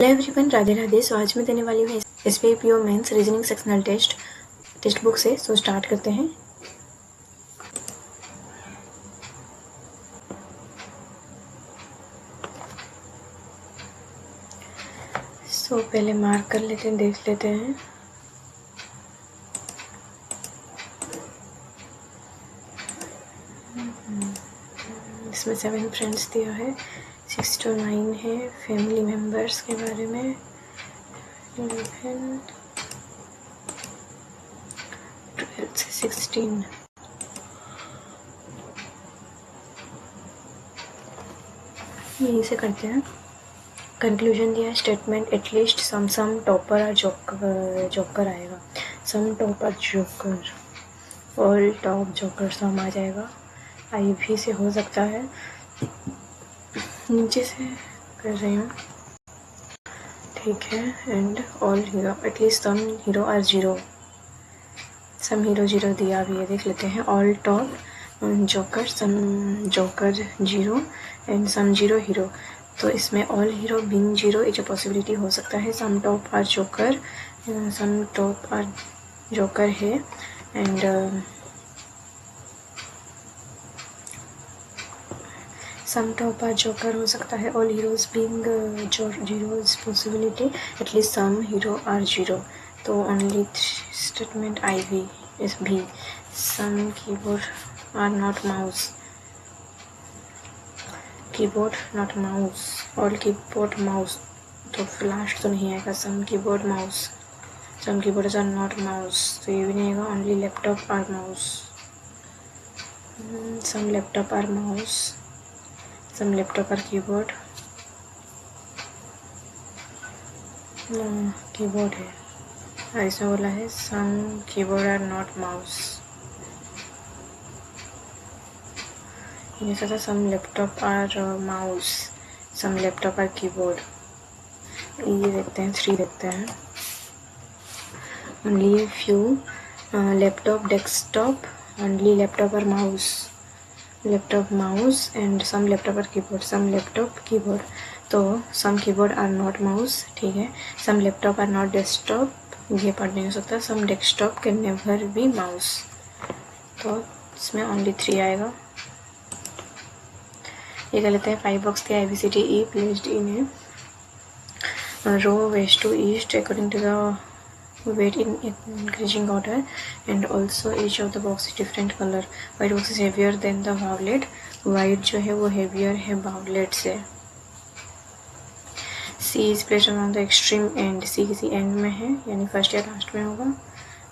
Hello everyone, Radhe Radhe. So आज मैं देने वाली हूँ SBIPO mains reasoning sectional text book से। सो स्टार्ट करते हैं। सो पहले मार्क कर लेते हैं, देख लेते हैं। इसमें 7 फ्रेंड्स दिया है, 6 to 9 है। फैमिली मेम्बर्स के बारे में 11, 12 से 16। यहीं से करते हैं। कंक्लूजन दिया है, स्टेटमेंट एटलीस्ट सम टॉपर और जोकर आएगा। Some topper joker, all top joker some आ जाएगा। IV से हो सकता है, नीचे से कर रही हूँ, ठीक है। And all hero, at least some hero are zero, some hero zero दिया। अभी ये देख लेते हैं। All top joker, some joker zero and some zero hero. तो इसमें ऑल हीरो बीइंग जीरो एक पॉसिबिलिटी हो सकता है। Some top are joker, some top are joker है। And some top are joker हो सकता है। All heroes being zero is possibility, at least some hero are zero. तो only statement IV is B। Some keyboard are not mouse, keyboard not mouse, all keyboard mouse. तो last तो नहीं आएगा। Some keyboard mouse, some keyboard are not mouse, तो ये भी नहीं आएगा। Only laptop are mouse, some laptop are mouse, some laptop are keyboard. Keyboard है, ऐसा बोला है। Some keyboard are not mouse, ये था some laptop are mouse, some laptop are keyboard. ये देखते हैं, 3 देखते हैं। Only few laptop desktop, only laptop are mouse, laptop mouse and some laptop are keyboard, some laptop keyboard. तो some keyboard are not mouse, ठीक है। Some laptop are not desktop, ये पढ़ नहीं हो सकता। Some desktop can never be mouse, तो इसमें ओनली 3 आएगा। ये कर लेते हैं। 5 बॉक्स के ABCDE placed in a row west to east according to the weight in increasing order, and also each of the box is different color. White box is heavier than the violet, white जो है वो heavier है violet से। C is placed on the extreme end, C किसी end में है, यानी first या लास्ट में होगा।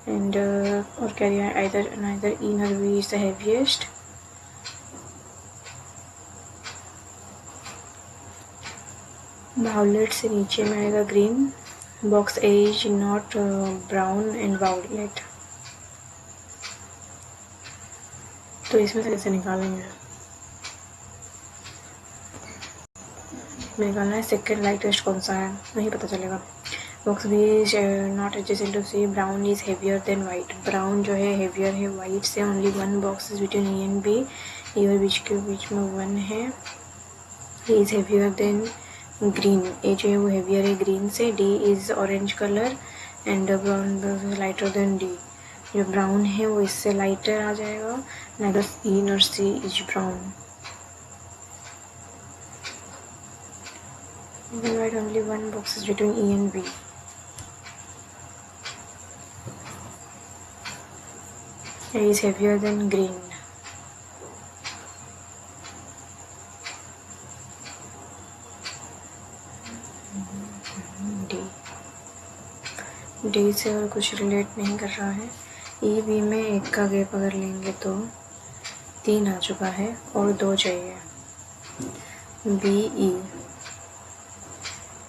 एंड और क्या दिया है, neither E nor V is the heaviest। Violet से नीचे में आएगा green. Box A is not brown and violet. तो इसमें से कैसे निकालेंगे, निकालना है। सेकेंड लाइटेस्ट कौन सा है, नहीं पता चलेगा। Box B is not adjacent to C, brown is heavier than white. Brown जो है हेवियर है वाइट से। Only 1 box is between E and B, E और बीच के बीच में 1 है। E is heavier than green, A जो है वो हेवियर है ग्रीन से। D is orange colour and brown lighter than D। जो ब्राउन है वो इससे लाइटर आ जाएगा। Neither E nor C is brown. Then write only 1 box is between E and B. A is heavier than green. D. D से और कुछ relate नहीं कर रहा है। E B में 1 का गैप अगर लेंगे तो 3 आ चुका है और 2 चाहिए। B E,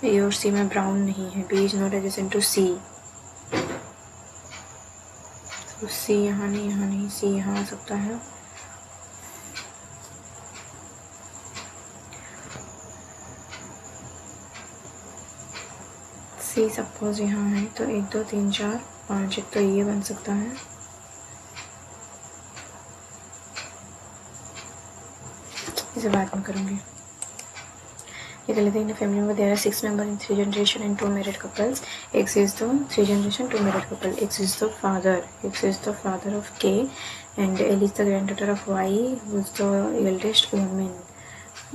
A और C में ब्राउन नहीं है। B is not adjacent to C, तो C यहाँ नहीं, C यहाँ आ सकता है। C सपोज यहाँ है, तो 1 2 3 4 5, तो ये बन सकता है। इसे बाद में करूँगी। ये कर लेते हैं. इन फैमिली में there are 6 member in 3 generation and 2 married couples. X is the 3 generation 2 married couple. X is the father. X is the father of K, and L is the granddaughter of Y, who is the eldest woman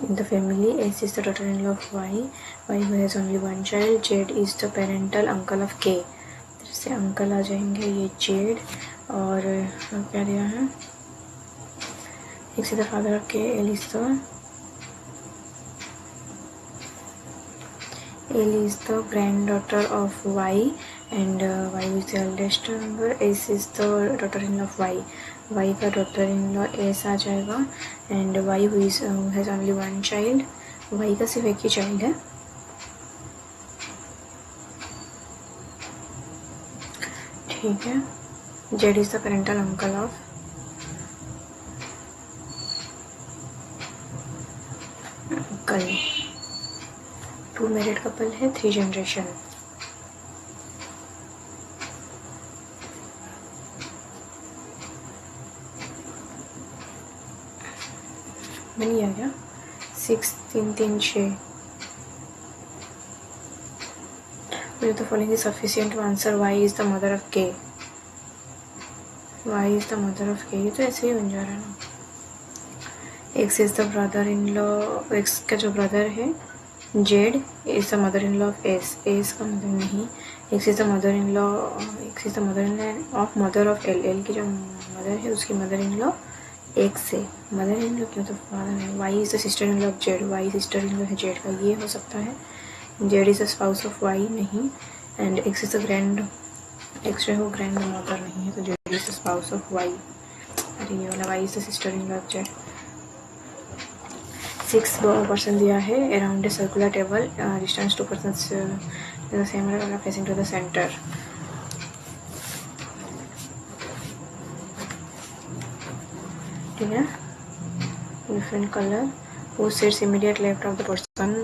in the family. S is the daughter-in-law of Y, Y who has only one child. Z is the parental uncle of K. से uncle आ जाएंगे ये Z. और क्या दिया है, X is the father of K, L is the granddaughter of Y, and Y is the eldest member. S is the daughter-in-law of Y. Y का daughter-in-law S आ जाएगा. and Y who has only one child. Y का सिर्फ एक ही child है. ठीक है. Z is the parental uncle of uncle. 2 married couple है, 3 generation. बन गया क्या? 6 3 3 6. The following is sufficient to answer Y is the mother of K. Y is the mother of K. ये तो ऐसे ही बन जा रहा है ना. X is the brother-in-law. X का जो ब्रदर है Z is the mother-in-law of S. S का मदर नहीं. X is the mother-in-law. X is the mother-in-law of mother of L. L की जो मदर है उसकी mother-in-law X से. mother-in-law क्यों तो father है. Y is the sister-in-law of Z. Y sister-in-law है Z का. ये हो सकता है. Z is the spouse of Y नहीं. and X is the X जो है वो ग्रैंड मदर नहीं है, तो Z is the spouse of Y. अरे ये वाला Y is the sister-in-law of Z. 6 person दिया है. around a circular table, distance 2 persons the same are facing to the center. ठीक है. different color. who sits immediate left of the person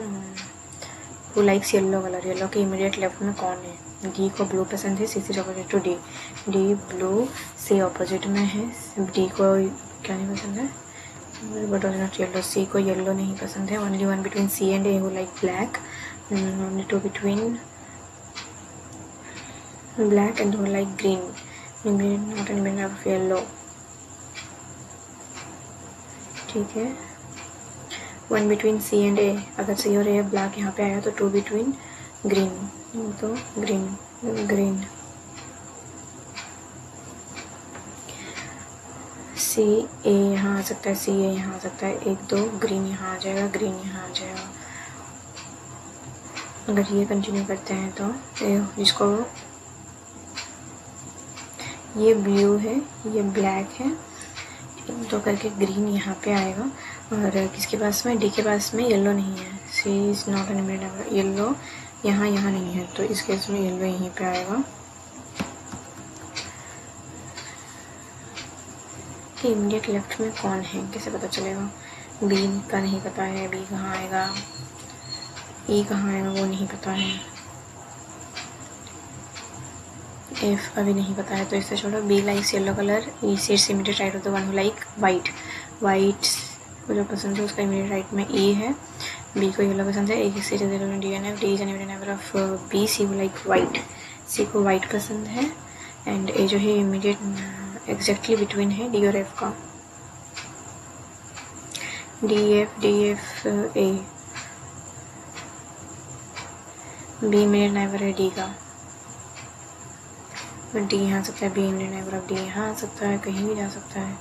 who likes yellow color. Yellow के immediate left में कौन है? D को blue पसंद है. C से opposite to D. D blue से अपोजिट में है. डी को क्या नहीं पसंद है, बट नॉट येलो. सी को येलो नहीं पसंद है. Only one between C and A who like black. Only 2 between black and who like green. Not an immediate of yellow. ठीक है. 1 बिटवीन सी एंड ए. अगर सी और ए ब्लैक यहाँ पे आया तो 2 बिटवीन ग्रीन, तो ग्रीन ग्रीन. सी ए यहाँ आ सकता है, सी ए यहाँ आ सकता है. 1 2 ग्रीन यहाँ आ जाएगा, ग्रीन यहाँ आ जाएगा. अगर ये कंटिन्यू करते हैं तो इसको ये ब्लू है, ये ब्लैक है, तो करके ग्रीन यहाँ पे आएगा. और किसके पास में? डी के पास में येलो नहीं है. C is not an immediate. Yellow यहाँ नहीं है, तो इस केस में येलो यहीं पे आएगा. कि इमीडिएट लेफ्ट में कौन है कैसे पता चलेगा? बी का नहीं पता है. बी कहाँ आएगा, ई कहाँ आएगा वो नहीं पता है. एफ का भी नहीं पता है, तो इससे छोड़ो. B likes yellow colour. E sits immediate right of the one who like white. White को जो पसंद है उसका इमीडिएट राइट में ई है. बी को येलो पसंद है. ए की seat D and F. D is an immediate neighbour of B. C को लाइक वाइट. सी को वाइट पसंद है. एंड ए जो है इमीडिएट एग्जैक्टली बिटवीन है डी और एफ का. D F A. B immediate neighbour है डी का. डी यहाँ आ सकता है. B immediate neighbour of D यहाँ आ सकता है, कहीं भी जा सकता है.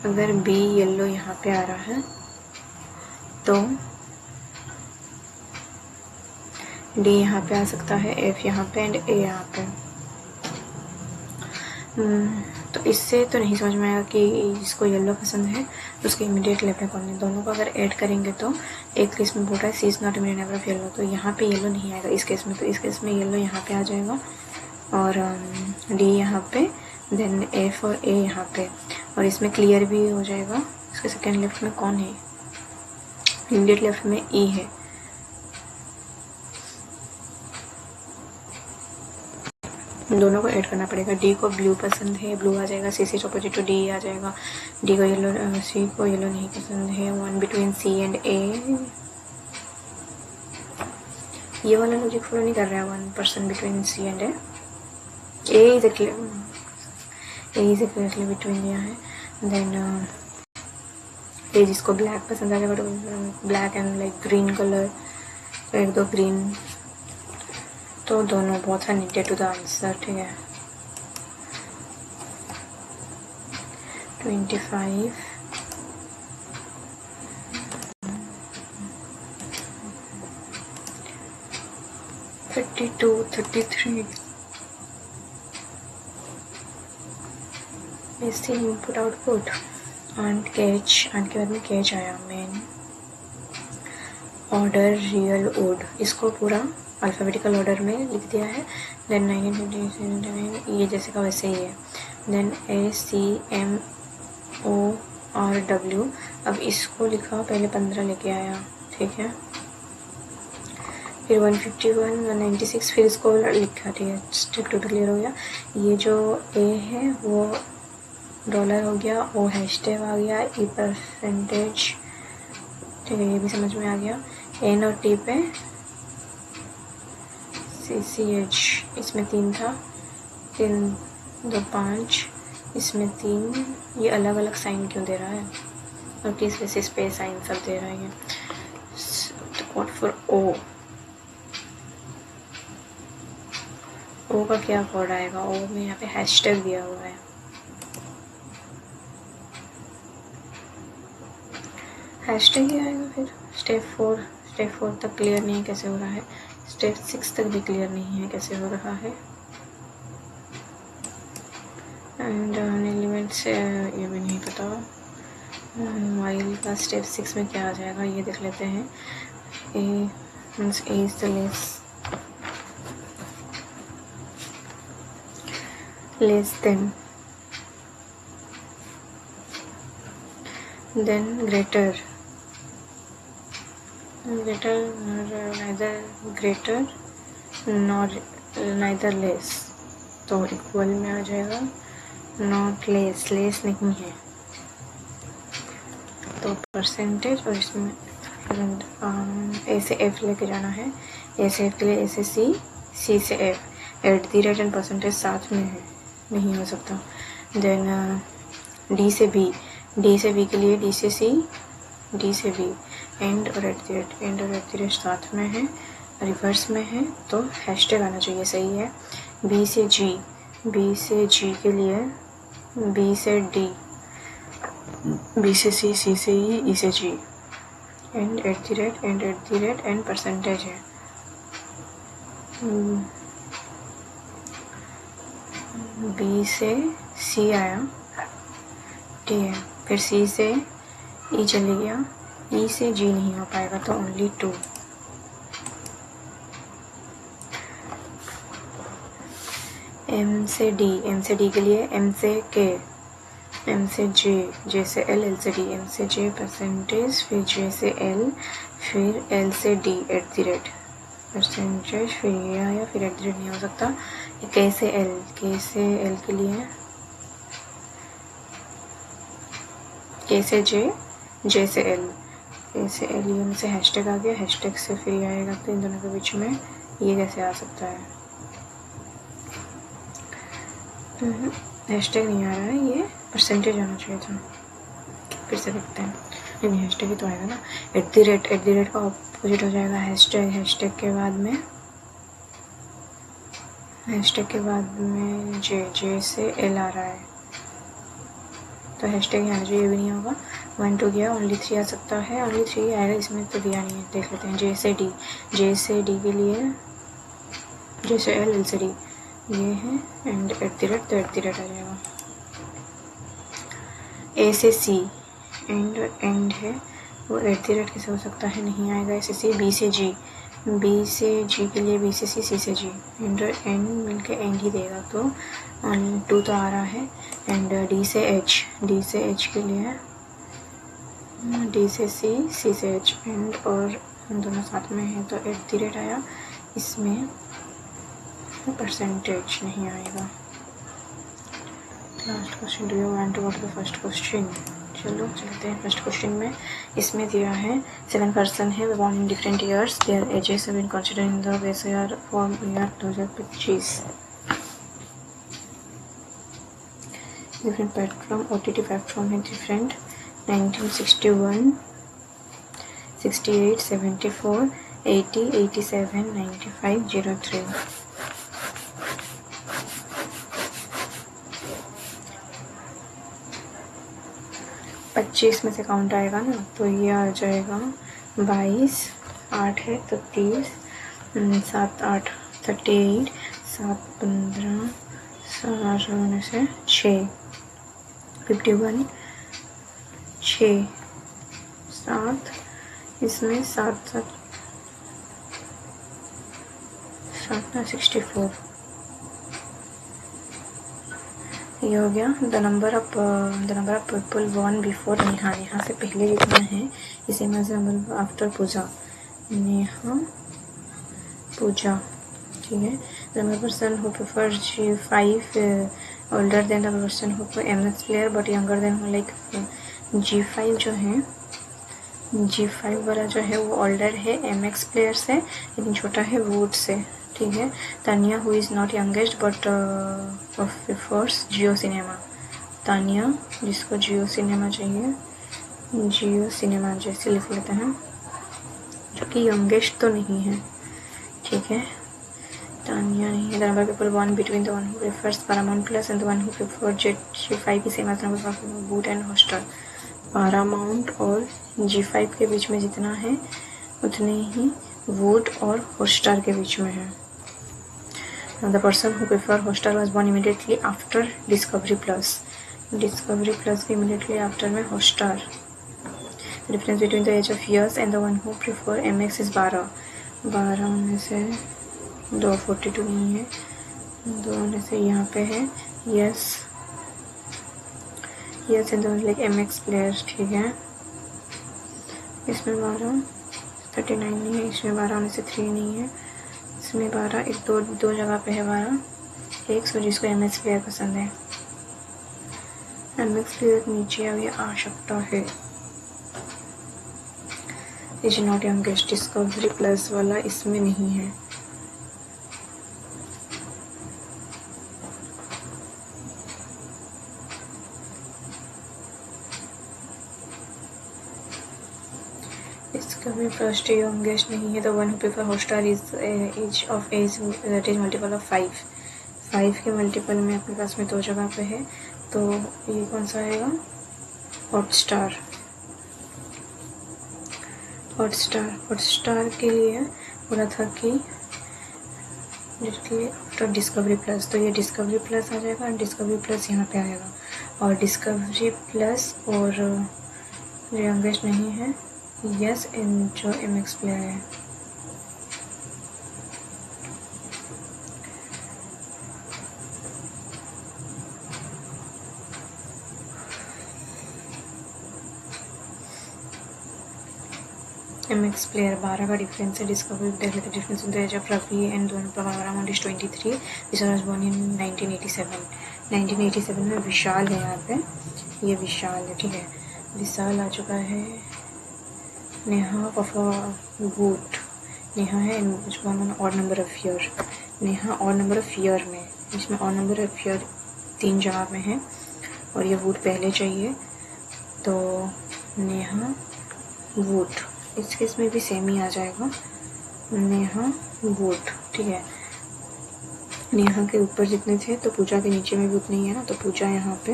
अगर बी येलो यहाँ पे आ रहा है तो डी यहाँ पे आ सकता है, एफ यहाँ पे एंड ए यहाँ पे. तो इससे तो नहीं समझ में आएगा कि जिसको येलो पसंद है उसके इमीडिएट लेफ्ट में कौन है. दोनों को अगर ऐड करेंगे तो एक केस में बोल रहा है C is not immediate neighbour of yellow, तो यहाँ पे येलो नहीं आएगा इस केस में. तो इस केस में येलो यहाँ पे आ जाएगा और डी यहाँ पे, देन एफ और ए यहाँ पे. और इसमें क्लियर भी हो जाएगा इसके सेकेंड लेफ्ट में कौन है. इमीडिएट लेफ्ट में ई है. दोनों को ऐड करना पड़ेगा। डी को ब्लू पसंद है, ब्लू आ जाएगा, सी से ऑपोजिट टू डी आ जाएगा। डी को येलो, सी को येलो नहीं पसंद है। 1 बिटवीन सी एंड ए, ये वाला लॉजिक फॉलो नहीं कर रहा है। 1% between C and A, A is exactly between दिया है। देन ये जिसको ब्लैक पसंद आ जाएगा तो black and like green colour, तो एक दो ग्रीन, तो दोनों बहुत नीडेड टू द आंसर। ठीक है, 25, 32, 33 is the input output and catch, and के बाद में कैच आया मेन ऑर्डर रियल ओड, इसको पूरा अल्फ़ाबेटिकल ऑर्डर में लिख दिया है। देन 1950 ये जैसे का वैसे ही है। देन ACMORW, अब इसको लिखा, पहले 15 लेके आया। ठीक है, फिर 151, 196, फिर इसको लिखा। ठीक है, स्टेप 2 क्लियर हो गया। ये जो ए है वो डॉलर हो गया, ओ हैशटैग आ गया, ई परसेंटेज। ठीक है, ये भी समझ में आ गया। एन और टी पे CCH, इसमें 3 था, 3 2 5, इसमें 3। ये अलग अलग साइन क्यों दे रहा है और किस बेसिस पे साइन सब दे रहा है ये। कोड फॉर ओ, ओ का क्या कोड आएगा? ओ में यहाँ पे हैशटैग दिया हुआ है। हैशटैग ही आएगा। फिर स्टेप 4 तक क्लियर नहीं है कैसे हो रहा है। स्टेप 6 तक भी क्लियर नहीं है कैसे हो रहा है। एंड एलिमेंट से ये भी नहीं पता। वाइल का स्टेप 6 में क्या आ जाएगा ये देख लेते हैं। A means A is the less than greater neither greater nor neither less, तो इक्वल में आ जाएगा। नॉट लेस नहीं है तो परसेंटेज, और इसमें ए से एफ लेके जाना है। ए से एफ के लिए ए से सी, सी से एफ, @ एंड परसेंटेज साथ में है, नहीं हो सकता। देन डी से बी के लिए डी से सी, डी से बी, एंड और @ साथ में है, रिवर्स में है, तो हैशटैग आना चाहिए, सही है। बी से जी के लिए बी से डी, बी से सी, सी से ई से जी, एंड @ एंड परसेंटेज है। बी से सी आया, ठीक है, फिर सी से ई चले गया, ई से जी नहीं हो पाएगा तो ओनली 2। एम से डी के लिए एम से के, एम से जे से एल, एल से डी, एम से जे परसेंटेज, फिर जे से एल, फिर एल से डी @ परसेंटेज, फिर ये आया, फिर @ नहीं हो सकता। के से एल के लिए के से जे से एल, ये में से हैशटैग आ गया, हैशटैग से फिर ये आएगा, तो इन दोनों के बीच में ये कैसे आ सकता है? हैशटैग नहीं आ रहा है, ये परसेंटेज आना चाहिए था। फिर से देखते हैं, नहीं हैशटैग ही तो आएगा ना। @ का ऑपोजिट हो जाएगा हैशटैग। हैशटैग के बाद में जे से एल आ रहा है, तो हैशटैग यहाँ जो ये भी नहीं होगा। 1 2 गया, ओनली 3 आ सकता है, ओनली 3 आएगा, इसमें तो दिया नहीं है। देख लेते हैं। जे से डी के लिए जे से एल, एल से डी, ये है, एंड @ तो @ आ जाएगा। ए से सी एंड है, वो @ कैसे हो सकता है, नहीं आएगा। ए से सी, बी से जी के लिए बी से सी, सी से जी, एंड मिलके एंड ही देगा, तो 2 तो आ रहा है। एंड डी से एच के लिए डी से सी, सी से एच, एंड और दोनों साथ में है, तो @ आया। इसमें इसमें परसेंटेज नहीं आएगा। Last question, do you want to go to the first question? चलो चलते हैं फर्स्ट क्वेश्चन में। इसमें दिया है 7 पर्सन है born in different years, their ages have been considered in the base year for year 2025। different platform, OTT platform है different, 1961, 68, 74, 80, 87, 95, 03। पच्चीस में से काउंट आएगा ना, तो ये आ जाएगा 22, 8 है तो 30, 7 8 38, 7 15, 7 होने से 6, 51, 6 7, इसमें 7 7 64। ये हो गया the number of people born before Neha. Neha से पहले जितना है इसे नंबर आफ्टर पूजा, नेहा पूजा, ठीक है। The number person who prefer G5 older than the person who MX player but younger than like G5 जो है, G5 वाला जो है वो ओल्डर है MX प्लेयर से लेकिन छोटा है वुड से, ठीक है। Tania who is not youngest but prefers Jio cinema. Tania जिसको जियो सिनेमा चाहिए, जियो सिनेमा जैसे लिख लेते हैं, जो कि यंगेस्ट तो नहीं है, ठीक है। तानिया नहीं है। The number people one between the one who prefers Paramount plus and the one who prefer G5 की same number of would and Hotstar. Paramount और G5 के बीच में जितना है उतने ही वुड और हॉटस्टार के बीच में है। The person who preferred Hotstar was born immediately after Discovery Plus. Discovery Plus के immediately after में Hotstar. The difference between the age of years and the one who prefer MX is 12. 12 में से 242 नहीं है, 2 में से यहाँ पे है yes and the like MX players, ठीक है। इसमें 12 39 नहीं है, इसमें 12 में से 3 नहीं है, इसमें 12 एक दो जगह पे है 12 एक, सो जिसको MX प्लेयर पसंद है। MX प्लेयर नीचे अभी आ सकता है। Is not youngest Discovery plus वाला इसमें नहीं है। डिस्कवरी फर्स्ट यंगेस्ट नहीं है। The one who prefer Hotstar is age that is multiple of 5 के मल्टीपल में अपने पास में 2 जगह पे है, तो ये कौन सा आएगा? हॉटस्टार के लिए बोला था कि आफ्टर डिस्कवरी प्लस, तो ये डिस्कवरी प्लस आ जाएगा, डिस्कवरी प्लस यहाँ पे आएगा, और डिस्कवरी प्लस और जो यंगेस्ट नहीं है यस इन जो MX प्लेयर है। MX प्लेयर 12 का डिफरेंस है। डिस्कवरी देख लेते difference in the age of Ravi and दोनों का around is 23। Vishal was born in 1987 में विशाल है, यहाँ पे ये विशाल है, ठीक है। विशाल आ चुका है। नेहा वुड, नेहा है और नंबर ऑफ ईयर, नेहा और नंबर ऑफ ईयर में, इसमें और नंबर ऑफ ईयर 3 जगह में है और ये वुड पहले चाहिए, तो नेहा वुड इस केस में भी सेम ही आ जाएगा, नेहा वुड, ठीक है। नेहा के ऊपर जितने थे तो पूजा के नीचे में भी उतने ही है ना, तो पूजा यहाँ पे,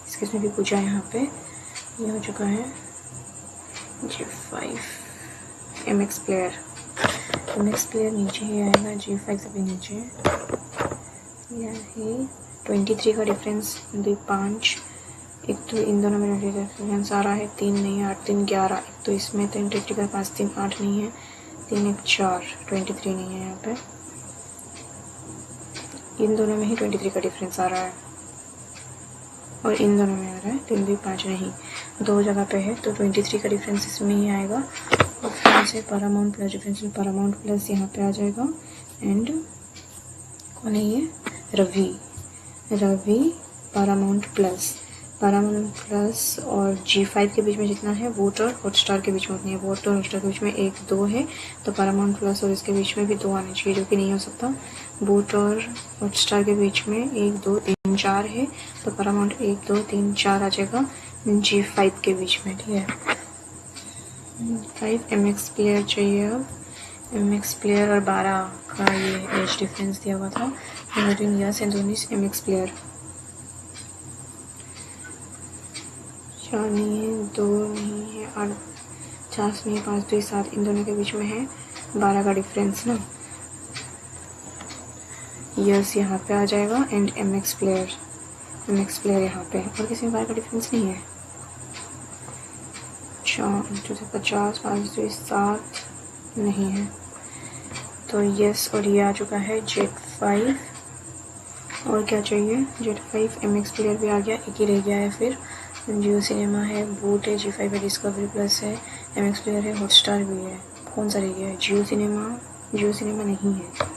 इस केस में भी पूजा यहाँ पे, ये हो चुका है G5 MX प्लेयर नीचे ही आएगा, G5 से भी नीचे, यही 23 का डिफरेंस 5, एक तो इन दोनों में डिफरेंस आ रहा है 3 नहीं है, 8 3 11, एक तो इसमें 23 का 5 3 8 नहीं है, 3 1 4 23 नहीं है, यहाँ पे इन दोनों में ही 23 का डिफरेंस आ रहा है और इन दोनों में आ रहा है 3 2 5 नहीं, 2 जगह पे है, तो 23 का डिफरेंस इसमें ही आएगा। और फिर से पारामाउंट प्लस डिफरेंस में पारामाउंट प्लस यहाँ पे आ जाएगा एंड कौन है ये? Ravi. Ravi Paramount plus, Paramount plus और G5 के बीच में जितना है वोट और हॉटस्टार के बीच में उतनी है। वोट और हॉटस्टार के बीच में 1 2 है, तो पैरामाउंट प्लस और इसके बीच में भी 2 आने चाहिए, जो कि नहीं हो सकता। वोट और हॉटस्टार के बीच में 1 2 3 4 है, तो पैरामाउंट 1 2 3 4 आ जाएगा G5 के बीच में, ठीक है। 5 MX प्लेयर चाहिए अब। MX प्लेयर और 12 का ये एज डिफरेंस दिया हुआ था between yes and Dhoni. MX player 4 नहीं है, 2 नहीं है, 8 50 नहीं है, 5 2 7, इन दोनों के बीच में है 12 का डिफरेंस ना। यस यहाँ पे आ जाएगा एंड MX प्लेयर यहाँ पे, और किसी में 12 का डिफरेंस नहीं है। 50 5 2 7 नहीं है, तो यस, और ये आ चुका है Z5। और क्या चाहिए? Z5 MX प्लेयर भी आ गया, एक ही रह गया है फिर। जियो सिनेमा है, बूट है, G5 है, डिस्कवरी प्लस है, MX प्लेयर है, हॉटस्टार भी है। कौन सा रह गया है? जियो सिनेमा नहीं है।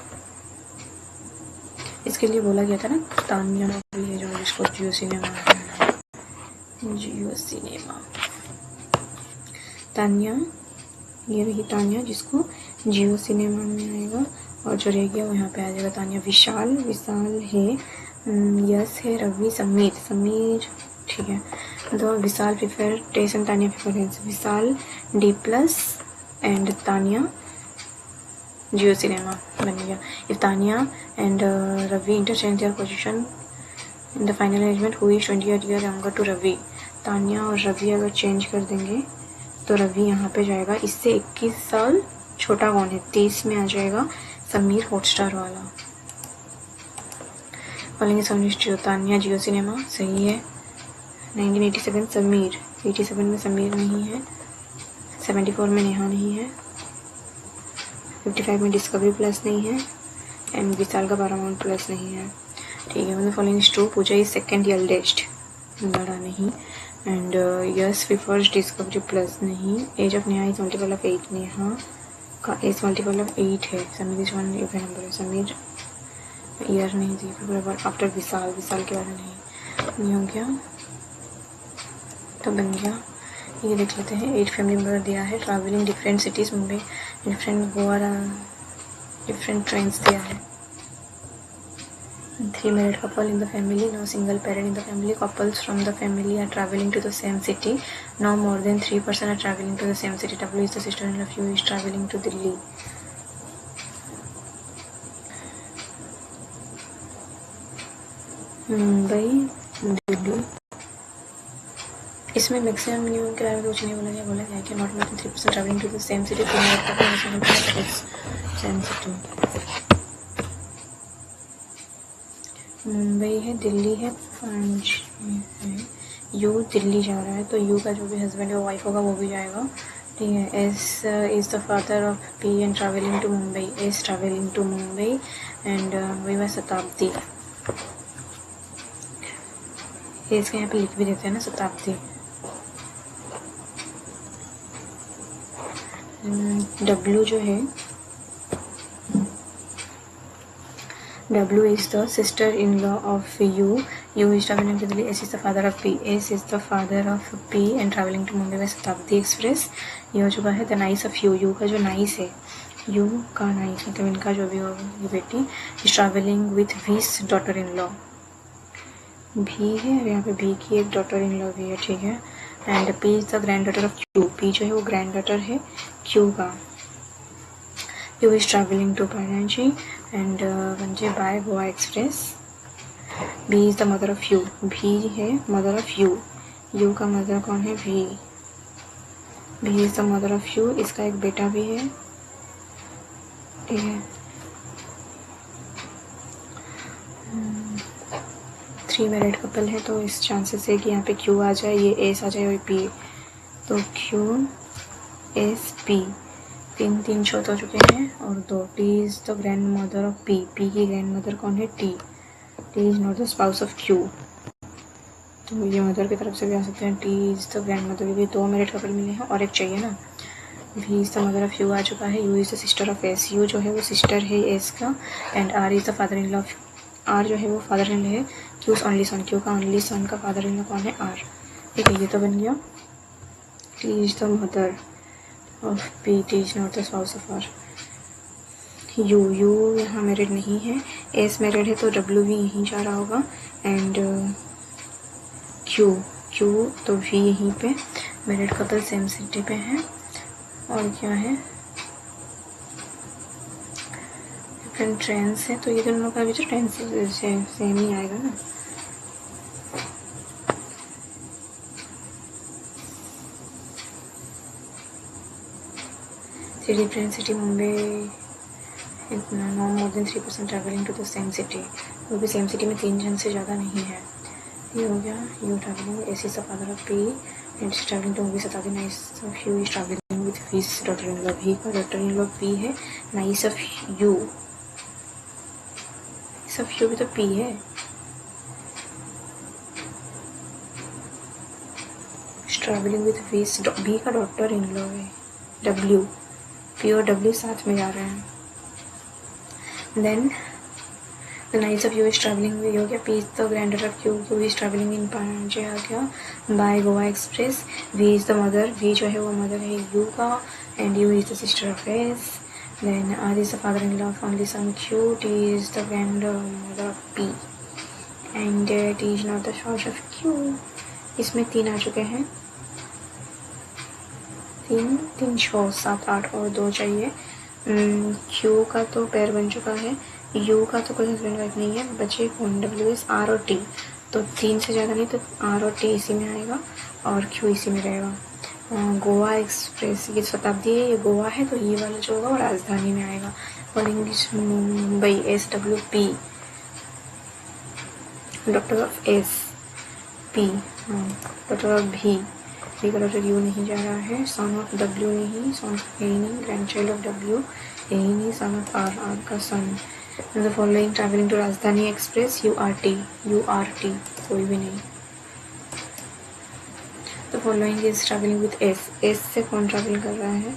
इसके लिए बोला गया था ना, तान्या भी है जो जिसको जियो सिनेमा है। जियो सिनेमा तान्या, ये रही तान्या जिसको जियो सिनेमा में आएगा, और जो रह गया वो यहाँ पे आ जाएगा तान्या। विशाल है, यस है, रवि, समीर ठीक है। तो Vishal prefer test and Tanya prefer test. Vishal D+ and Tanya Jio cinema बन गया। If Tanya and Ravi interchange their position in the final arrangement, who is 28 year younger to Ravi. Tanya और रवि अगर चेंज कर देंगे तो रवि यहाँ पे जाएगा, इससे 21 साल छोटा कौन है? 30 में आ जाएगा समीर, हॉटस्टार वाला। बोलेंगे समीर, तान्या जियो सिनेमा सही है। 1987 समीर, 87 में समीर नहीं है, 74 में नेहा नहीं है, 55 में डिस्कवरी प्लस नहीं है, एंड विशाल का पैरामाउंट प्लस नहीं है, ठीक है। Following is true. Pooja is second eldest, बड़ा नहीं, and yes prefers discovery plus नहीं। Age of Neha is multiple of 8, Neha का एज मल्टीपल ऑफ 8 है। समीर इज 1 इवन नंबर है, समीर ईयर नहीं थी आफ्टर विशाल के बारे नहीं हो गया, तो बन गया। ये देख लेते हैं। 8 फैमिली मेम्बर दिया है, travelling different cities, Mumbai different, Goa different trains दिया है। 3 married couple in the family, no single parent in the family. Couples from the family are traveling to the same city. No more than 3 person are traveling to the same city. W is the sister-in-law, U is traveling to Delhi. Mumbai Delhi, इसमें maximum minimum के बारे में कुछ नहीं बोला गया। बोला गया कि not more than 3% travelling to the same city, same city. Mumbai है, दिल्ली है, 5 है। यू दिल्ली जा रहा है, तो यू का जो भी हस्बैंड या वाइफ होगा वो भी जाएगा, ठीक है। S is the father of P and travelling to Mumbai, S travelling to Mumbai and वही वह शताब्दी। एस के यहाँ पे लिख भी देते हैं ना, शताब्दी। डब्ल्यू जो है, W is the sister-in-law of U. U is traveling to Delhi. S is the father of P. S is the father of P and traveling to Mumbai by शताब्दी एक्सप्रेस। ये हो चुका है। द नाइस ऑफ U का जो nice है, U का nice मतलब इनका जो भी हो ये बेटी, is travelling with V's daughter in law. भी है और यहाँ पे भी की एक डॉटर इन लॉ भी है, ठीक है। And P is the grand daughter of Q। P जो है वो ग्रैंड डॉटर है Q का। U is traveling to Panaji and Vanjay by Goa Express. B is the mother of U. B है mother of U. U का mother कौन है? V. B is the mother of U. इसका एक बेटा भी है, ठीक है। 3 मैरिड कपल है, तो इस चांसेस है कि यहाँ पे Q आ जाए, ये S आ जाए और P, तो Q S P। 3 शोध हो चुके हैं और 2। T is the grandmother of P। P की ग्रैंड मदर कौन है? T। T is not the spouse of Q, तो ये मदर की तरफ से भी आ सकते हैं। T is the grand mother. भी 2 मैरिड कपल मिले हैं और एक चाहिए ना, V is the mother of U आ चुका है, U is the sister of S, U जो है वो सिस्टर है S का, and R is the father in law of, R जो है वो फादर इन लॉ है Q's ओनली सन, Q का ओनली सन का फादर इन लॉ कौन है? R। ठीक है, ये तो बन गया। T is the mother of P, T is not the spouse of R। U यहाँ मैरिड नहीं है, S मैरिड है तो W भी यहीं जा रहा होगा, एंड Q तो V यहीं पे, मैरिड कपल सेम सिटी पे है, और क्या है डिफरेंट ट्रेंस है, तो ये दोनों का भी तो ट्रेंस सेम ही आएगा ना। सिटी ट्रेन सिटी मुंबई इतना no more than 3% travelling to the same city, वो भी सेम सिटी में 3 जन से ज़्यादा नहीं है। ये हो गया U travelling, S is the father of P, and travelling to मूवी सतादी, niece of U is travelling with his daughter in law, he का डॉटर इन लॉ पी है, niece of U, niece of U भी तो P है, travelling with his, B का daughter in law है W, P और W साथ में जा रहे हैं। Then the niece of U is travelling with, हो गया P is the grander of Q is travelling in पांचे आ गया, by Goa express, V is the mother, V जो है वो मदर है यू का, and U is the sister of S, then R is the father in law of only son Q, T is the grandmother of P, and T is not the source of Q. इसमें 3 आ चुके हैं, 3 6 7 8 और 2 चाहिए। Q का तो पैर बन चुका है, यू का तो कोई हस्बैंड वाइफ नहीं है, बचे कौन? डब्ल्यू एस आर और टी, तो 3 से ज़्यादा नहीं, तो आर और टी इसी में आएगा और क्यू इसी में रहेगा। गोवा एक्सप्रेस ये शताब्दी है, ये गोवा है, तो ये वाला जो होगा वो राजधानी में आएगा, और English Mumbai, S W P, doctor of S P, doctor of भी का डॉक्टर यू नहीं जा रहा है, सन ऑफ डब्ल्यू नहीं, सन ऑफ ए नहीं, grand child of W A नहीं, सन ऑफ आर, आर का सन। द फॉलोइंग ट्रैवलिंग टू राजधानी एक्सप्रेस, यू आर टी, कोई भी नहीं। The following is travelling with S, S से कौन ट्रैवल कर रहा है?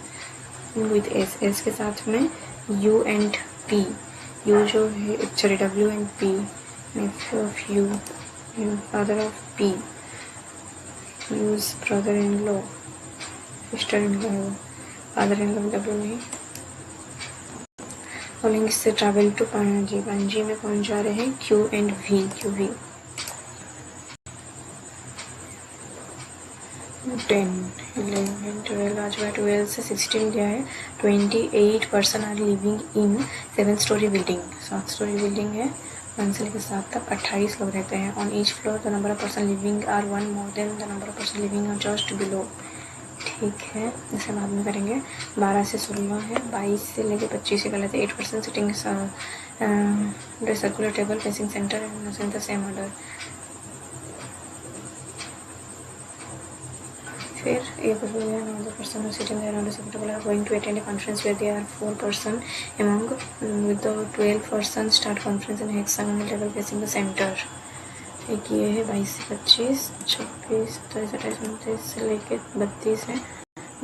विथ एस, एस के साथ में यू एंड पी, यू जो है sorry W and P, nephew of U and father of P, U's brother in law, sister in law है वो, फादर इन लॉ डब्ल्यू नहीं। फॉलोइंग से ट्रैवल टू पणजी, पणजी में कौन जा रहे हैं? Q and V, Q V. 10 11 12 आज 12 से 16 गया है, 28 person are living in 7 storey building, 7 storey building है, 1 से लेकर 7 तक 28 लोग रहते हैं। On each floor the number of person living are 1 more than the number of person living are just below. ठीक है, इसे बाद में करेंगे। 12 से 16 है, 22 से लेकर 25 से गलत है। 8 person sitting circular table facing centre and the same order. फिर ये another person who sitting there on the second table are going to attend a conference where there are 4 person among with the 12 person start conference in hexagonal table facing the center। एक ये है 22 से 25, 26, 27, 28, 29 से लेके 32 है,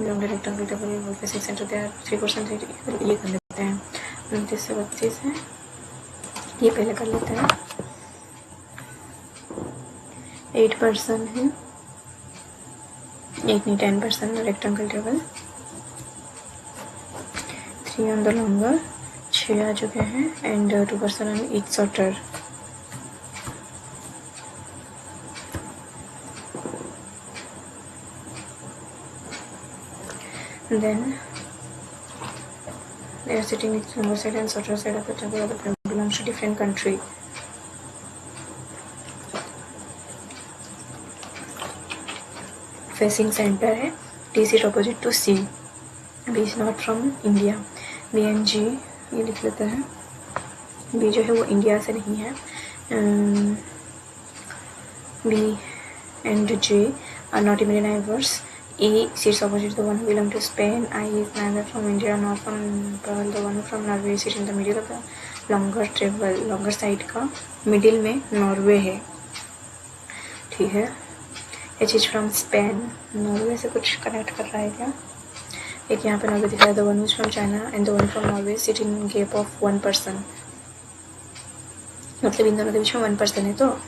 long rectangle table facing centre they are 3 person, ये कर लेते हैं। 29 से 32 है, ये पहले कर लेते हैं। 8 पर्सन है, 8 नहीं 10 person rectangle table, 3 on the longer, 6 आ चुके हैं, and 2 person on each shorter. Then they are sitting in longer side and shorter side of the table of the frame belongs to different country. Facing center है, D seat opposite to C, B is not from India, B and G ये लिख लेते हैं। B जो है वो India से नहीं है, B and J are not Indian neighbors. E sits opposite the one who belongs to Spain. I is neither from India nor from Nepal. The one from Norway sits in the middle of the longer table. Longer side का middle में Norway है, ठीक है। H is from Spain, Norway से कुछ connect कर रहा है क्या? एक यहाँ पे नॉर्वे दिखा है, the one from China and the one from Norway sit in gap of 1 person, मतलब इन दोनों के बीच में 1 पर्सन है, तो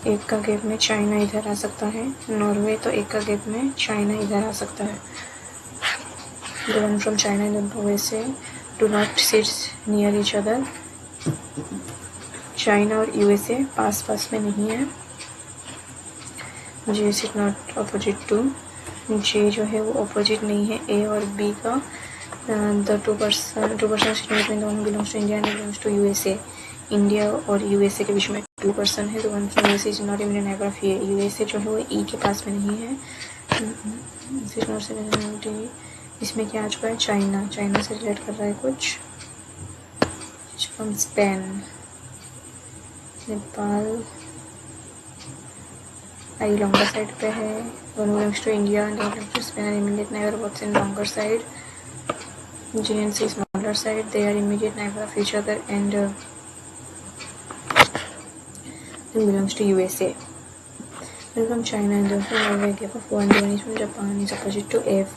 एक का गैप में चाइना इधर आ सकता है, नॉर्वे, तो एक का गैप में चाइना इधर आ सकता है। The one from China and Norway से do not sit near each other, China और यूएसए पास पास में नहीं है। J sit not opposite to, J जो है वो अपोजिट नहीं है ए और बी का। द टू पर्सन सिटिंग दोनों belongs to India and belongs to USA, India और यूएसए के बीच में 2 पर्सन है। The one from USA is not immediate neighbour of USA जो है वो ई के पास में नहीं है। इसमें क्या आ चुका है, चाइना, चाइना से रिलेट कर रहा है कुछ, from Spain, Nepal, I longer side पे है, दोनों belongs to India and belongs to Spain, immediate neighbour what's in longer side, G and C smaller side, they are immediate neighbor of each other and belongs to USA. Then from China and the Norway gap of 1, the one is from Japan is opposite to F.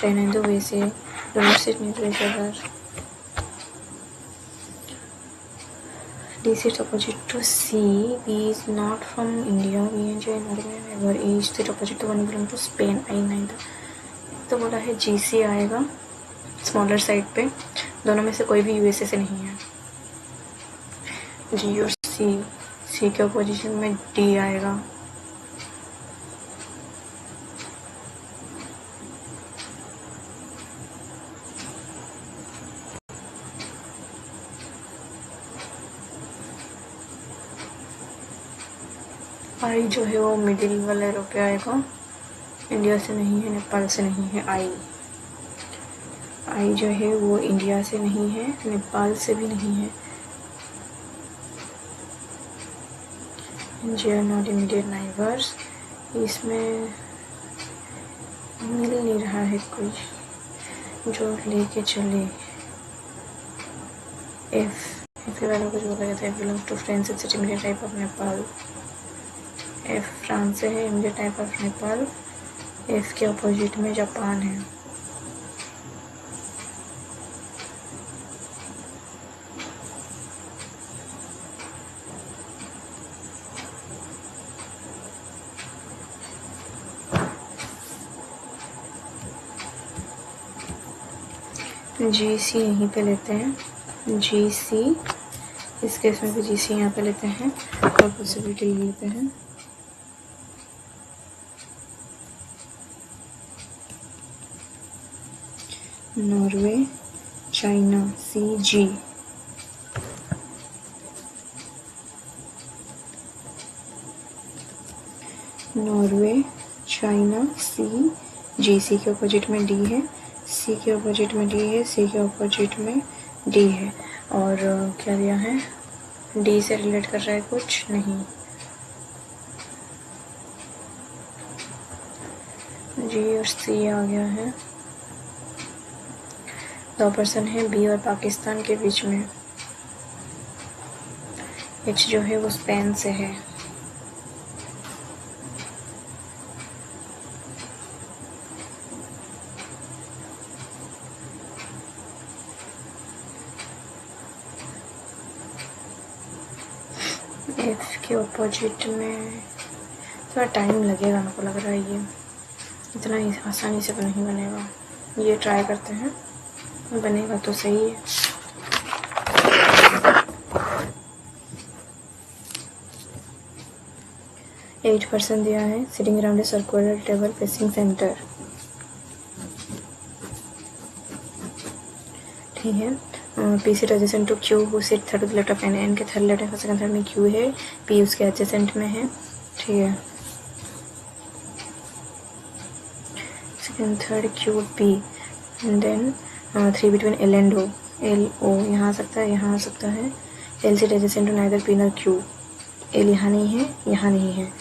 China and the USA do not sit near to each other. D sits opposite to C. B is not from India. B and J are not immediate neighbor. E is sit opposite to one belongs to Spain. I neither. तो बोला है GC आएगा smaller side पे, दोनों में से कोई भी यूएसए से नहीं है। जी और सी के अपोजिशन में डी आएगा। आई जो है वो मिडिल वाले रो पे आएगा, इंडिया से नहीं है, नेपाल से नहीं है। आई जो है वो इंडिया से नहीं है, नेपाल से भी नहीं है। जे आर नॉट इमीडिएट नाइबर्स, इसमें मिल नहीं रहा है कोई जो लेके चले। एफ के बारे में कुछ बोला गया था, F belongs to France, it's immediate type of Nepal. F France से है, immediate type of Nepal. F के अपोजिट में जापान है। जी सी यहीं पे लेते हैं, जी सी, इस केस में भी जी सी यहाँ पे लेते हैं और पॉसिबिलिटी लेते हैं। नॉर्वे, चाइना, सी जी, नॉर्वे, चाइना, सी जी, सी के अपोजिट में डी है, सी के अपोजिट में डी है, सी के अपोजिट में डी है। और क्या दिया है, डी से रिलेट कर रहा है कुछ नहीं। जी और सी आ गया है, 2 पर्सन है बी और पाकिस्तान के बीच में। एच जो है वो स्पेन से है। एफ के अपोजिट में थोड़ा टाइम लगेगा, मेरे को लग रहा है ये इतना आसानी से तो नहीं बनेगा। ये ट्राई करते हैं, बनेगा तो सही है। एट पर्सन दिया है, sitting around a circular table facing centre. ठीक है, P seat adjacent to Q, who seat third to the left of N, N के थर्ड लेफ्ट का सेकंड थर्ड में क्यू है, पी उसके एडजेसेंट में है। ठीक है, second third Q P and then 3 between L and O, L O यहाँ आ सकता है, यहाँ आ सकता है। L seat adjacent to neither P nor Q, L यहाँ नहीं है, यहाँ नहीं है,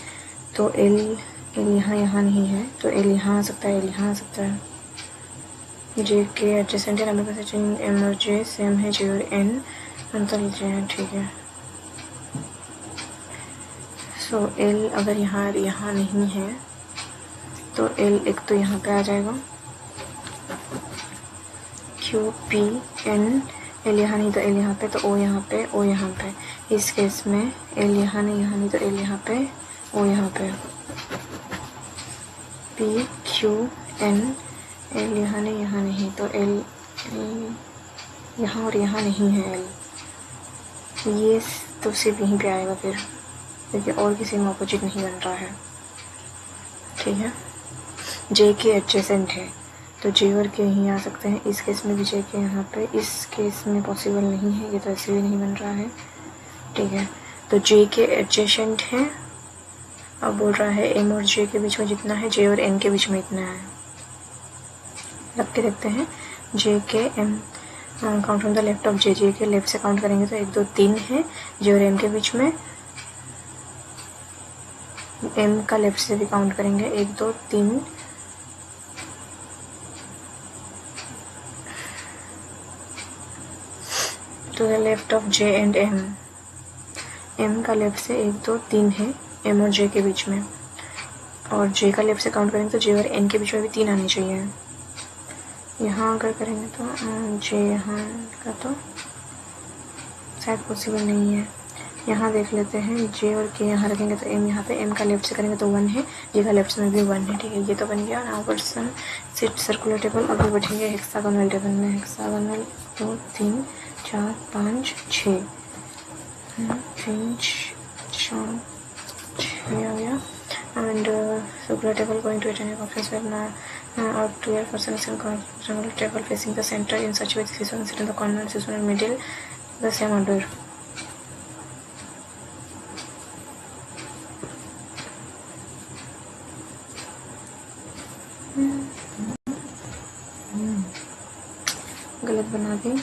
तो एल यहाँ नहीं है, तो एल यहाँ आ सकता है, एल यहाँ आ सकता है। जे के एडजेसेंट है, नंबर का एम और जे सेम है, जे और एन अंतर जे है। ठीक है, सो एल अगर यहाँ नहीं है तो एल एक तो यहाँ पे आ जाएगा, क्यू पी एन, एल यहाँ नहीं तो एल यहाँ पे, तो ओ यहाँ पे, ओ यहाँ पे। इस केस में एल यहाँ नहीं तो एल यहाँ पे, ओ यहाँ पे। पी क्यू एन, एल यहाँ नहीं तो एल यहाँ और यहाँ नहीं है एल, ये तो सिर्फ यहीं पे आएगा फिर, क्योंकि और किसी में ऑपोजिट नहीं बन रहा है। ठीक है, जे के एडजेसेंट है तो जे और के यहीं आ सकते हैं। इस केस में भी जे के यहाँ पे, इस केस में पॉसिबल नहीं है, ये तो ऐसे भी नहीं बन रहा है। ठीक है, तो जे के एडजेसेंट हैं। अब बोल रहा है एम और जे के बीच में जितना है, जे और एन के बीच में इतना है। रख के देखते हैं, J K M, count from the left of J, J के लेफ्ट से काउंट करेंगे तो 1 2 3 है जे और एम के बीच में। एम का लेफ्ट से भी काउंट करेंगे 1 2 3, to the left of J and M. M का लेफ्ट से 1 2 3 है एम और जे के बीच में, और जे का लेफ्ट से काउंट करेंगे तो जे और एन के बीच में भी 3 आने चाहिए। यहाँ अगर करेंगे तो जे यहाँ का तो शायद पॉसिबल नहीं है। यहाँ देख लेते हैं, जे और के यहाँ रखेंगे तो एम यहाँ पे, एम का लेफ्ट से करेंगे तो 1 है, जे का लेफ्ट में भी 1 है। ठीक है, ये तो बन गया। Now person sit circular table. अभी बैठेंगे हेक्सागोनल टेबल में। हेक्सागोनल 2 3 4 5 6, 3 4 6 आ गया। And circular table going to attend conference web ना or 12 persons in rectangular table facing the center in such a way that this one sit in the corner, this one in the middle, the same order. गलत बना दी।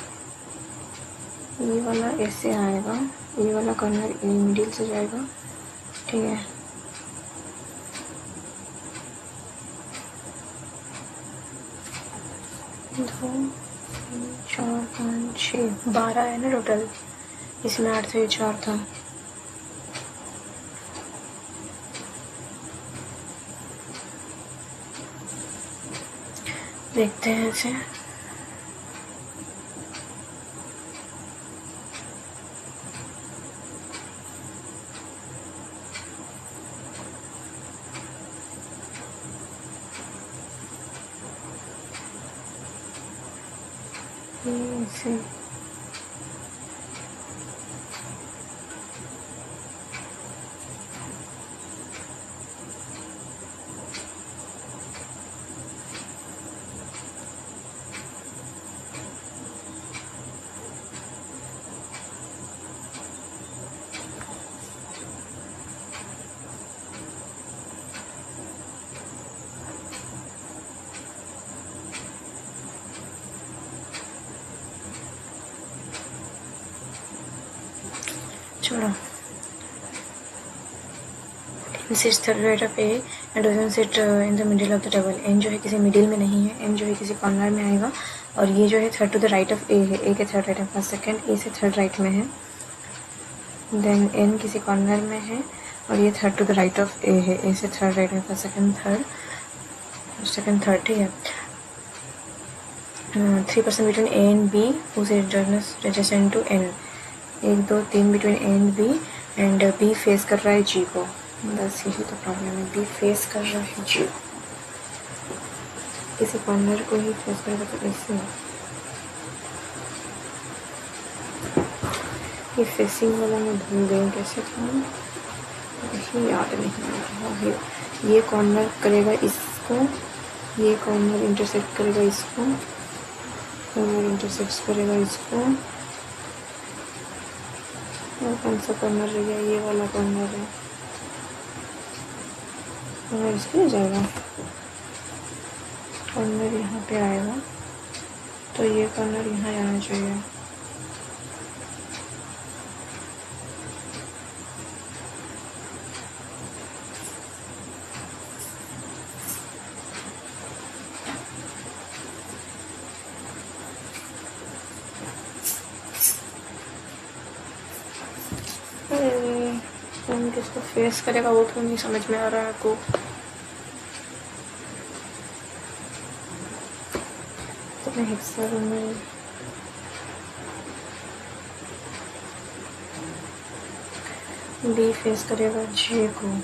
ये वाला ऐसे आएगा, ये वाला corner middle से जाएगा। ठीक है, 2 3 4 5 6 12 है ना टोटल, इसमें 8 से 4 था। देखते हैं इसे। ऐसे छोड़ो। N sits third right of A and doesn't sit in the middle of the table. N जो है किसी मिडिल में नहीं है, N जो है किसी कॉर्नर में आएगा, और ये जो है third to the right of A है। A के third right of second, A से थर्ड राइट में है। देन N किसी कॉर्नर में है और ये third to the right of A है। A से थर्ड राइट में फर्स्ट सेकेंड थर्ड। ठीक है, 3 person between A and B whose adjacent to N। 1 2 3 between A and B, and B face कर रहा है जी को। बस यही तो प्रॉब्लम है, बी फेस कर रहा है जी, किसी कॉर्नर को ही फेस करेगा तो ऐसे। ये फेसिंग वाला मैं भूल गई कैसे था, यही याद नहीं आ रहा है। ये कॉर्नर करेगा इसको, ये कॉर्नर इंटरसेक्ट करेगा इसको, कॉर्नर इंटरसेक्ट करेगा इसको। और कौन सा कॉर्नर रह गया, ये वाला कॉर्नर है, कॉर्नर इसके लिए जाएगा, कॉर्नर यहाँ पे आएगा, तो ये कॉर्नर यहाँ आना चाहिए। कौन किसको फेस करेगा वो क्यों नहीं समझ में आ रहा है आपको। अपने हेक्सागोनल बी फेस करेगा जे को।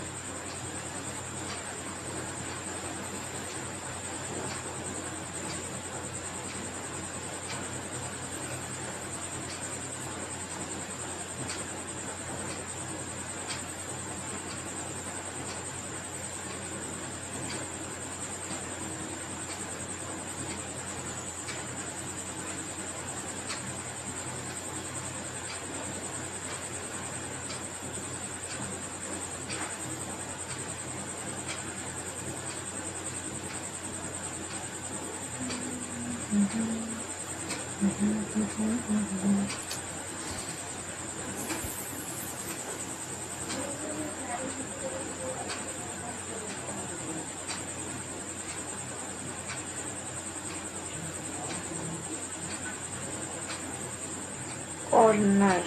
कॉर्नर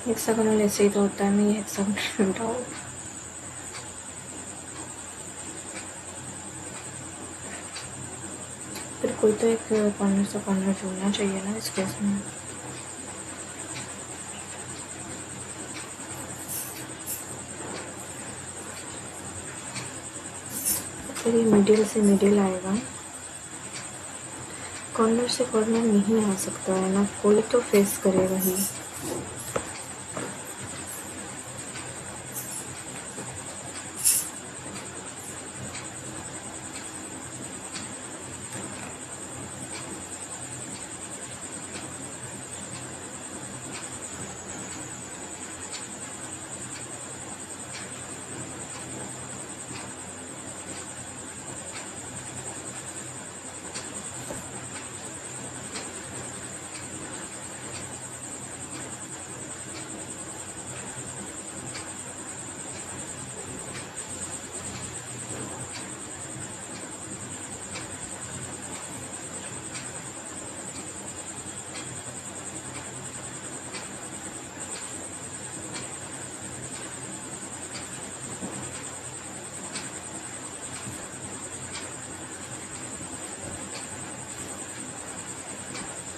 हेक्सागोनल ऐसे ही तो होता है, मैं ये हेक्सागोनल उठाओ। फिर कोई तो एक कॉर्नर से कॉर्नर जोड़ना चाहिए ना इस केस में। फिर ये मिडिल से मिडिल आएगा, कॉर्नर से कॉर्नर नहीं आ सकता है ना, कोई तो फेस करेगा ही।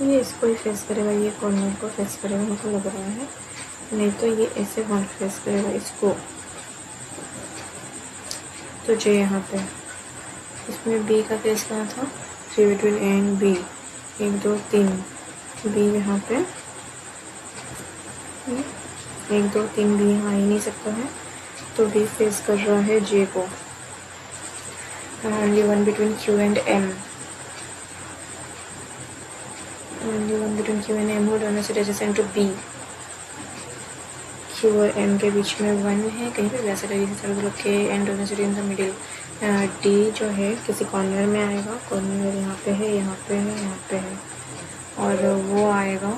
ये इसको ही फेस करेगा, ये कॉर्नर को फेस करेगा मुझको लग रहा है, नहीं तो ये ऐसे वन फेस करेगा इसको। तो जे यहाँ पे इसमें बी का फेस कहाँ था, 3 between A and B, 1 2 3, B यहाँ पे 1 2 3, बी यहाँ आ ही नहीं सकता है, तो बी फेस कर रहा है जे को। Only one between Q and M, only one between Q and M हो, दोनों से adjacent to B। Q और M के बीच में 1 है, कहीं पे वैसे तरीके से चलो K and दोनों से इन द मिडिल। D जो है किसी कॉर्नर में आएगा, कॉर्नर यहाँ पे है, यहाँ पे है, यहाँ पे है, और वो आएगा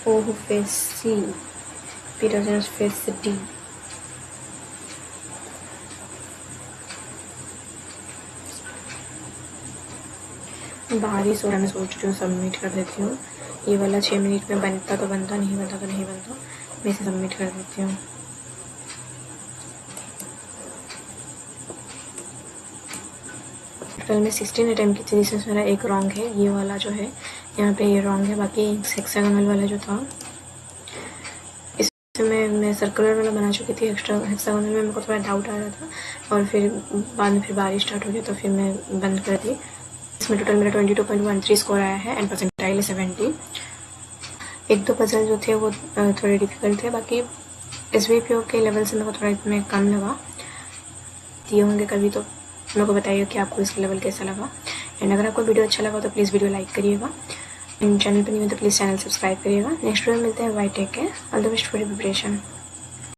O who face C, P doesn't face D। बारिश हो रहा है, मैं सोच रही हूँ सबमिट कर देती हूँ। ये वाला 6 मिनट में बनता तो बनता, नहीं बनता तो नहीं बनता, मैं इसे सबमिट कर देती हूँ। टोटल में 16 अटैम्प्ट की थी, जिसमें मेरा एक रॉन्ग है, ये वाला जो है यहाँ पे ये रॉन्ग है, बाकी हेक्सागोनल वाला जो था इसमें मैं सर्कुलर वाला बना चुकी थी। एक्स्ट्रा हेक्सागोनल में मेरे को थोड़ा डाउट आ रहा था, और फिर बाद में फिर बारिश स्टार्ट हो गया तो फिर मैं बंद कर दी। इसमें टोटल मेरा 22.13 स्कोर आया है एंड परसेंटाइल है 70। एक दो पजल जो थे वो थोड़े डिफिकल्ट थे, बाकी SVPO के लेवल से मेरे को थोड़ा इसमें कम लगा। दिए होंगे कभी तो मेरे को बताइए कि आपको इसका लेवल कैसा लगा, एंड अगर आपको वीडियो अच्छा लगा तो प्लीज़ वीडियो लाइक करिएगा, एंड चैनल पर नहीं हो तो प्लीज़ चैनल सब्सक्राइब करिएगा। नेक्स्ट वीडियो मिलते हैं, bye, take care, all the best for preparation.